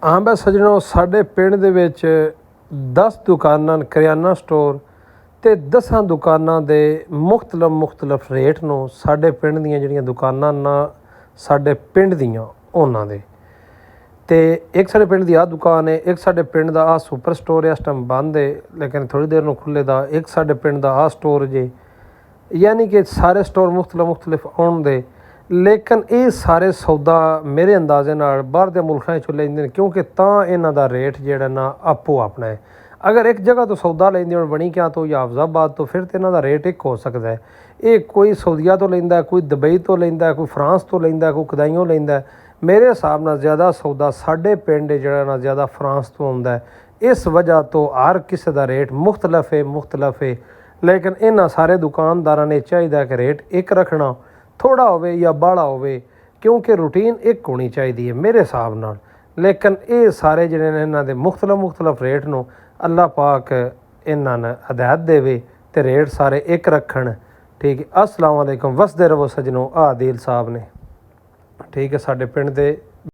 ਹਾਂ ਬਸ ਸੱਜਣੋ, ਸਾਡੇ ਪਿੰਡ ਦੇ ਵਿੱਚ 10 ਦੁਕਾਨਾਂ ਕਰਿਆਨਾ ਸਟੋਰ ਅਤੇ 10 ਦੁਕਾਨਾਂ ਦੇ ਮੁਖਤਲਫ ਰੇਟ ਨੂੰ ਸਾਡੇ ਪਿੰਡ ਦੀਆਂ ਜਿਹੜੀਆਂ ਦੁਕਾਨਾਂ ਨਾ ਸਾਡੇ ਪਿੰਡ ਦੀਆਂ ਉਹਨਾਂ ਦੇ। ਅਤੇ ਇੱਕ ਸਾਡੇ ਪਿੰਡ ਦੀ ਆਹ ਦੁਕਾਨ ਹੈ, ਇੱਕ ਸਾਡੇ ਪਿੰਡ ਦਾ ਆਹ ਸੁਪਰ ਸਟੋਰ ਇਸ ਟਾਈਮ ਬੰਦ ਹੈ ਲੇਕਿਨ ਥੋੜ੍ਹੀ ਦੇਰ ਨੂੰ ਖੁੱਲ੍ਹੇ ਦਾ। ਇੱਕ ਸਾਡੇ ਪਿੰਡ ਦਾ ਆਹ ਸਟੋਰ ਜੇ, ਯਾਨੀ ਕਿ ਸਾਰੇ ਸਟੋਰ ਮੁਖਤਲਿਫ ਆਉਣ ਦੇ। ਲੇਕਿਨ ਇਹ ਸਾਰੇ ਸੌਦਾ ਮੇਰੇ ਅੰਦਾਜ਼ੇ ਨਾਲ ਬਾਹਰ ਦੇ ਮੁਲਕਾਂ 'ਚੋਂ ਲੈਂਦੇ ਨੇ, ਕਿਉਂਕਿ ਤਾਂ ਇਹਨਾਂ ਦਾ ਰੇਟ ਜਿਹੜਾ ਨਾ ਆਪੋ ਆਪਣਾ ਹੈ। ਅਗਰ ਇੱਕ ਜਗ੍ਹਾ ਤੋਂ ਸੌਦਾ ਲੈਂਦੇ ਹੋਣ ਬਣੀਕਿਆਂ ਤੋਂ ਜਾਂ ਹਾਫਜ਼ਾਬਾਦ ਤੋਂ, ਫਿਰ ਤਾਂ ਇਹਨਾਂ ਦਾ ਰੇਟ ਇੱਕ ਹੋ ਸਕਦਾ ਹੈ। ਇਹ ਕੋਈ ਸਾਊਦੀਆ ਤੋਂ ਲੈਂਦਾ, ਕੋਈ ਦੁਬਈ ਤੋਂ ਲੈਂਦਾ, ਕੋਈ ਫਰਾਂਸ ਤੋਂ ਲੈਂਦਾ, ਕੋਈ ਕਦਾਈਓਂ ਲੈਂਦਾ। ਮੇਰੇ ਹਿਸਾਬ ਨਾਲ ਜ਼ਿਆਦਾ ਸੌਦਾ ਸਾਡੇ ਪਿੰਡ ਜਿਹੜਾ ਨਾ ਜ਼ਿਆਦਾ ਫਰਾਂਸ ਤੋਂ ਆਉਂਦਾ ਹੈ। ਇਸ ਵਜ੍ਹਾ ਤੋਂ ਹਰ ਕਿਸੇ ਦਾ ਰੇਟ ਮੁਖਤਲਫ ਹੈ। ਲੇਕਿਨ ਇਹਨਾਂ ਸਾਰੇ ਦੁਕਾਨਦਾਰਾਂ ਨੇ ਚਾਹੀਦਾ ਕਿ ਰੇਟ ਇੱਕ ਰੱਖਣਾ, ਥੋੜ੍ਹਾ ਹੋਵੇ ਜਾਂ ਬਾਹਲਾ ਹੋਵੇ, ਕਿਉਂਕਿ ਰੂਟੀਨ ਇੱਕ ਹੋਣੀ ਚਾਹੀਦੀ ਹੈ ਮੇਰੇ ਹਿਸਾਬ ਨਾਲ। ਲੇਕਿਨ ਇਹ ਸਾਰੇ ਜਿਹੜੇ ਨੇ ਇਹਨਾਂ ਦੇ ਮੁਖਤਲਫ ਰੇਟ ਨੂੰ ਅੱਲਾਹ ਪਾਕ ਇਹਨਾਂ ਨੇ ਹਦਾਇਤ ਦੇਵੇ ਅਤੇ ਰੇਟ ਸਾਰੇ ਇੱਕ ਰੱਖਣ। ਠੀਕ ਹੈ। अस्सलाम वालेकुम। वसदे रहो सजनों। आदिल साहब ने ठीक है, साढ़े पिंड दे